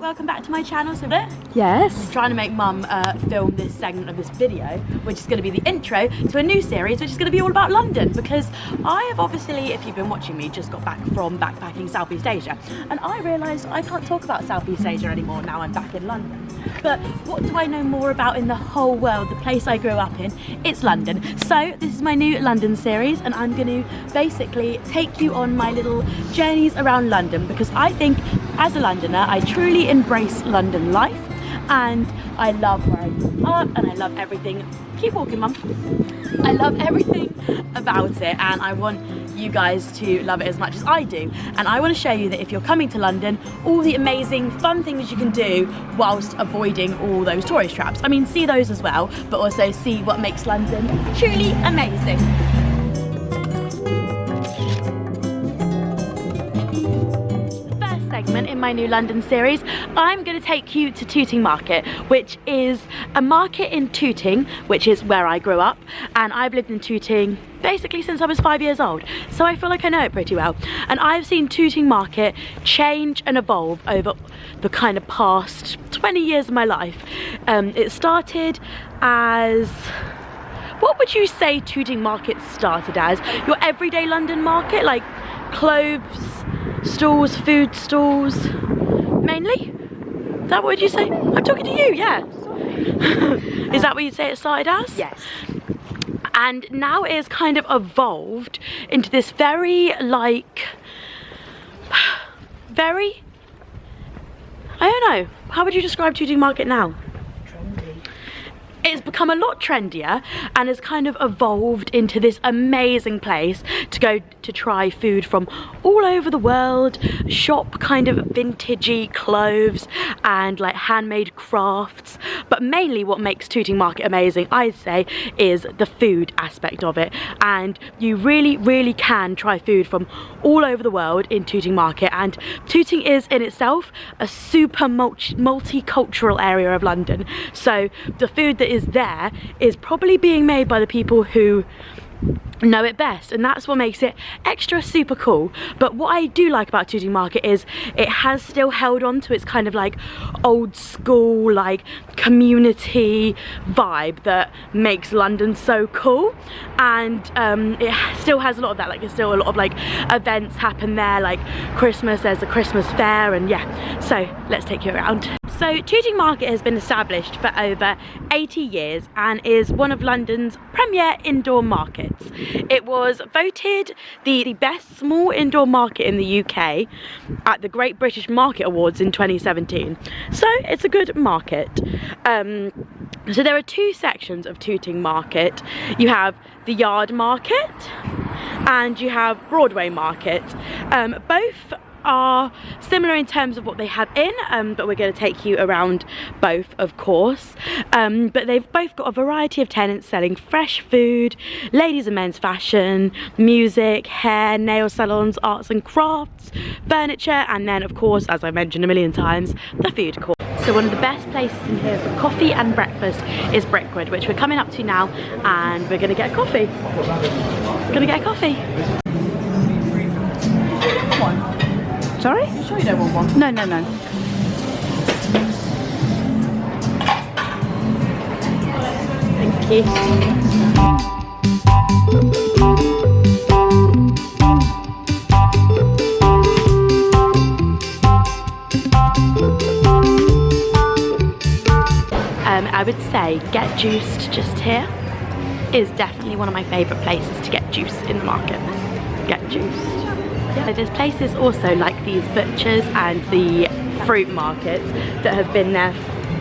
right, welcome back to my channel. So Yes. I'm trying to make Mum film this segment of this video, which is going to be the intro to a new series, which is going to be all about London, because I have obviously, if you've been watching me, just got back from backpacking Southeast Asia, and I realised I can't talk about Southeast Asia anymore now I'm back in London. But what do I know more about in the whole world, the place I grew up in? It's London. So this is my new London series, and I'm going to basically take you on my little journeys around London, because I think as a Londoner I truly embrace London life, and I love where I grew up, and I love everything. Keep walking, Mum. I love everything about it, and I want you guys to love it as much as I do. And I want to show you that if you're coming to London, all the amazing fun things you can do whilst avoiding all those tourist traps. I mean, see those as well, but also see what makes London truly amazing. In my new London series, I'm going to take you to Tooting Market, which is a market in Tooting, which is where I grew up, and I've lived in Tooting basically since I was 5 years old, so I feel like I know it pretty well. And I've seen Tooting Market change and evolve over the kind of past 20 years of my life. It started as, what would you say Tooting Market started as? Your everyday London market, like clothes stalls, food stalls, mainly? Is that what would you say? I'm talking to you, yeah. Is that what you'd say it started as? Yes. And now it has kind of evolved into this very, like, very, I don't know, how would you describe Tooting Market now? It's become a lot trendier and has kind of evolved into this amazing place to go to try food from all over the world, shop kind of vintagey clothes and like handmade crafts. But mainly what makes Tooting Market amazing, I'd say, is the food aspect of it. And you really can try food from all over the world in Tooting Market. And Tooting is in itself a super multicultural area of London. So the food that is there is probably being made by the people who know it best, and that's what makes it extra super cool. But what I do like about Tooting Market is it has still held on to its kind of like old school, like community vibe that makes London so cool. And it still has a lot of that, like there's still a lot of like events happen there, like Christmas, there's a Christmas fair, and yeah, so let's take you around. So Tooting Market has been established for over 80 years and is one of London's premier indoor markets. It was voted the best small indoor market in the UK at the Great British Market Awards in 2017. So it's a good market. So there are two sections of Tooting Market. You have the Yard Market and you have Broadway Market. Both are similar in terms of what they have in, but we're going to take you around both, of course. But they've both got a variety of tenants selling fresh food, ladies and men's fashion, music, hair, nail salons, arts and crafts, furniture, and then of course, as I mentioned a million times, the food court. So one of the best places in here for coffee and breakfast is Brickwood, which we're coming up to now, and we're going to get a coffee. Gonna get a coffee. Sorry? You sure you don't want one? No. Thank you. I would say Get Juiced just here is definitely one of my favourite places to get juice in the market. Get Juiced. Yeah. There's places also like these butchers and the fruit markets that have been there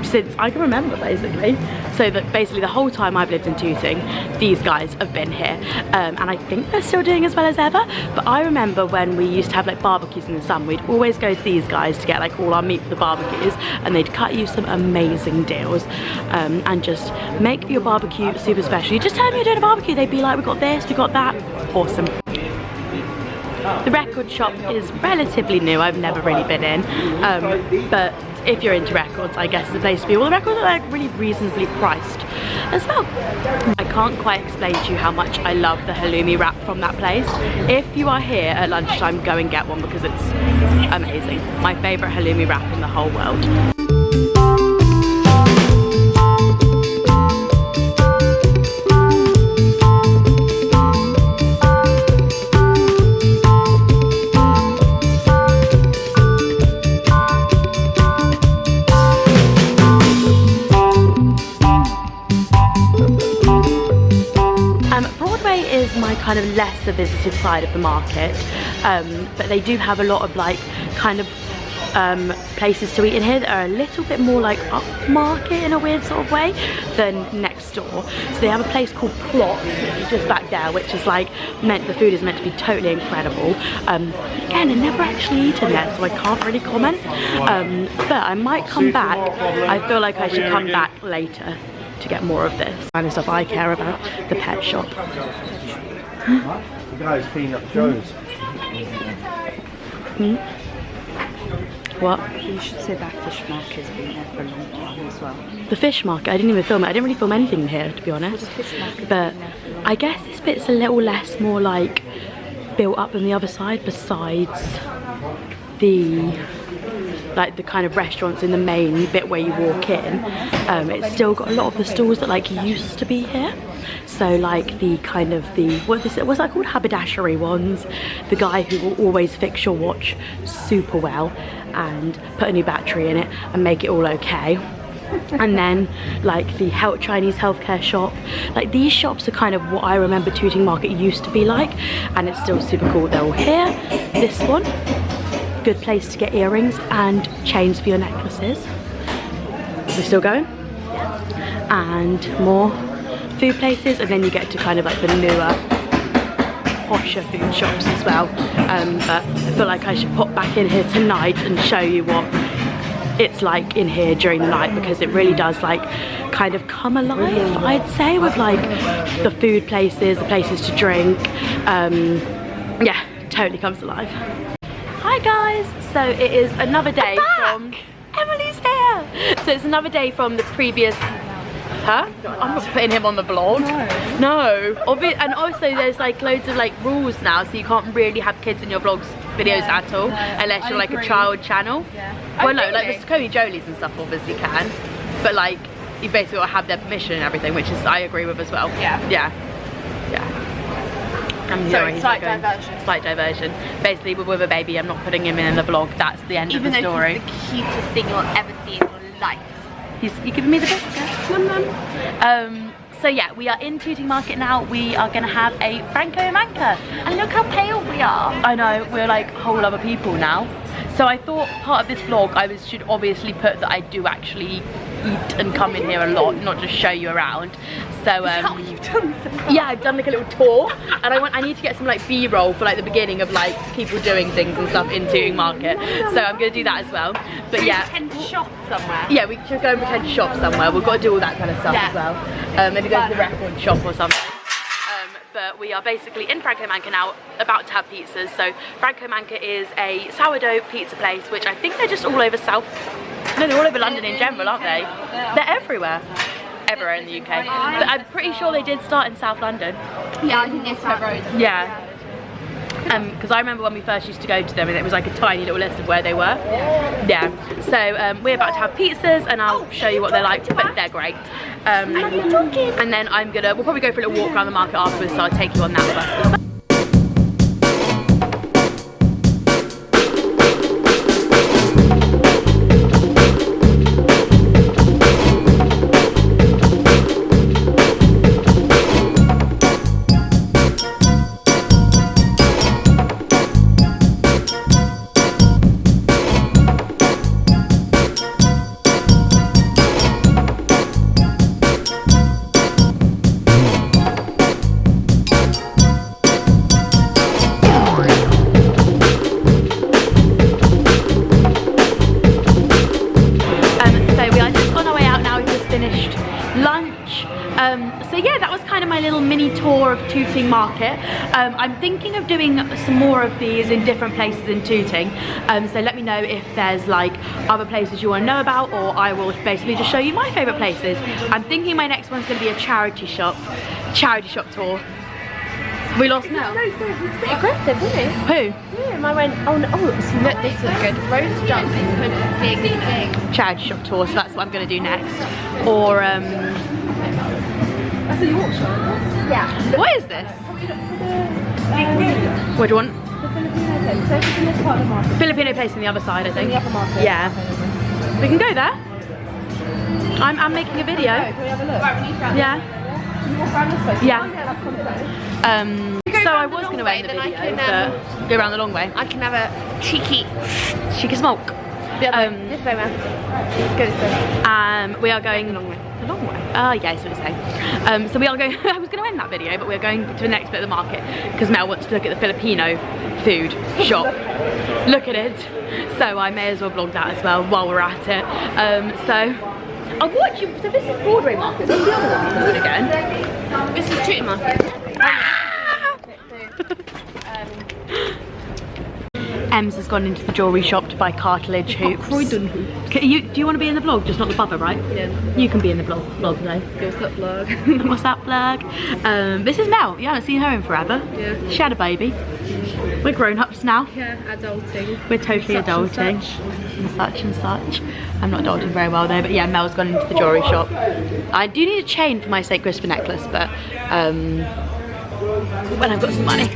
since I can remember, basically. So that basically the whole time I've lived in Tooting, these guys have been here, and I think they're still doing as well as ever. But I remember when we used to have like barbecues in the summer, we'd always go to these guys to get like all our meat for the barbecues, and they'd cut you some amazing deals, and just make your barbecue super special. You just tell them you're doing a barbecue, they'd be like, we got this, we got that. Awesome. The record shop is relatively new, I've never really been in, but if you're into records, I guess it's the place to be. Well, the records are like really reasonably priced. as well. I can't quite explain to you how much I love the halloumi wrap from that place. If you are here at lunchtime, go and get one because it's amazing. My favourite halloumi wrap in the whole world. Is my kind of lesser visited side of the market, but they do have a lot of like kind of places to eat in here that are a little bit more like upmarket in a weird sort of way than next door. So they have a place called Plot, which is just back there, which is like the food is meant to be totally incredible. Again, I've never actually eaten there, so I can't really comment, but I might come back. I feel like I should come back later to get more of this kind of stuff I care about. The pet shop. The guy's cleaning up Joe's. What? You should say that fish market's been there for a long time as well. The fish market? I didn't even film it. I didn't really film anything here, to be honest. The fish market, but I guess this bit's a little less more like built up than the other side, besides the like the kind of restaurants in the main bit where you walk in. It's still got a lot of the stalls that like used to be here. So like the kind of the, what's that called, haberdashery ones, the guy who will always fix your watch super well and put a new battery in it and make it all okay. And then like the Chinese healthcare shop. Like these shops are kind of what I remember Tooting Market used to be like, and it's still super cool. They're all here. This one, good place to get earrings and chains for your necklaces. We're still going. And more food places, and then you get to kind of like the newer, posher food shops as well. But I feel like I should pop back in here tonight and show you what it's like in here during the night, because it really does like kind of come alive, I'd say, with like the food places, the places to drink. Yeah, totally comes alive. Hi guys, so it is another day from Emily's here. So it's another day from the previous. Huh? I'm not putting him on the vlog. No. And also there's like loads of like rules now, so you can't really have kids in your vlogs videos at all, unless you're like a child channel. Well, no, like the Cody Jolies and stuff obviously can, but like you basically got to have their permission and everything, which is I agree with as well. Yeah. Sorry, slight diversion. Slight diversion. Basically, we're with a baby. I'm not putting him in the vlog. That's the end of the story. Even though he's the cutest thing you'll ever see in your life. You giving me the best? So yeah, we are in Tooting Market now. We are gonna have a Franco Manca, and look how pale we are. I know, we're like whole other people now. So I thought part of this vlog I should obviously put that I do actually eat and come in here a lot, not just show you around. So You've done so far. yeah, I've done like a little tour, and I need to get some like B-roll for like the beginning of like people doing things and stuff in Tooting Market. So I'm gonna do that as well. But yeah, Pretend to shop somewhere. yeah, we should go and pretend to shop somewhere. We've got to do all that kind of stuff as well. Maybe go to the record shop or something. But we are basically in Franco Manca now, about to have pizzas. So Franco Manca is a sourdough pizza place, which I think they're just all over they're all over London in general, aren't they? They're everywhere in the UK. But I'm pretty sure they did start in South London. Yeah, I think they're quite road. Yeah. Because I remember when we first used to go to them and it was like a tiny little list of where they were. Yeah. So we're about to have pizzas and I'll show you what they're like, but they're great. And then we'll probably go for a little walk around the market afterwards, so I'll take you on that bus as well. So yeah, that was kind of my little mini tour of Tooting Market. I'm thinking of doing some more of these in different places in Tooting. So let me know if there's like other places you want to know about, or I will basically just show you my favourite places. I'm thinking my next one's going to be a charity shop tour. We lost now. No, he's a bit aggressive, isn't he? Who? Yeah, I went, oh no, oh, look, this was good. Roast duck is big. Charity shop tour, so that's what I'm going to do next. Or, That's a Yorkshire. Yeah. what is this? What do you want? The Filipino place. So it's in this part of the market. Filipino place on the other side, I think. The other market. Yeah. We can go there. I'm making a video. Can we have a look? Right, we need to Yeah. Can you walk around this way? Yeah. Go So I round the was long going to way, end the then I video, can, but go around the long way. I can have a cheeky. She can smoke. The other way. This way, man. Go this way. We are going The long way. the long way. Oh yeah, so to say. So we are going. I was going to end that video, but we're going to the next bit of the market because Mel wants to look at the Filipino food shop. Look at it. So I may as well vlog that as well while we're at it. So I'll watch you. So this is Broadway Market. What's the other one? Is it again? This is Tooting Market. Ems has gone into the jewellery shop to buy cartilage hoops. Do you want to be in the vlog, just not the bubba, right? Yeah. You can be in the vlog though. What's that vlog? What's that vlog? This is Mel. You haven't seen her in forever. Yeah. She had a baby. We're grown-ups now. Yeah, adulting. We're totally adulting. And such and such. I'm not adulting very well though, but yeah, Mel's gone into the jewellery shop. I do need a chain for my St. Christopher necklace, but when I've got some money.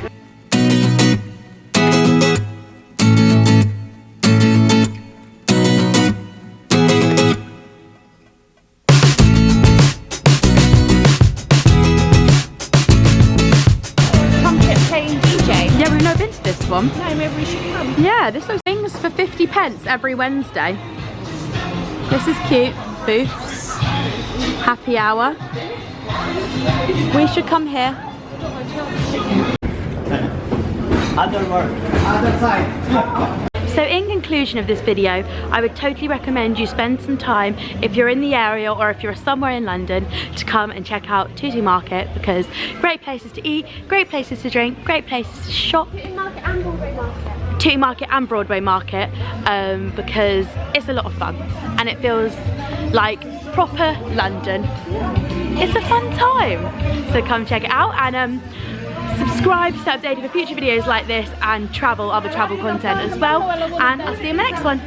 Yeah, we've never been to this one. No, maybe we should come. Yeah, this looks things for 50p every Wednesday. This is cute. Booths. Happy hour. We should come here. Other side. So in conclusion of this video, I would totally recommend you spend some time, if you're in the area or if you're somewhere in London, to come and check out Tooting Market, because great places to eat, great places to drink, great places to shop. Tooting Market and Broadway Market. Tooting Market and Broadway Market, because it's a lot of fun and it feels like proper London. It's a fun time. So come check it out and subscribe to stay updated for future videos like this and other travel content as well, and I'll see you in the next one.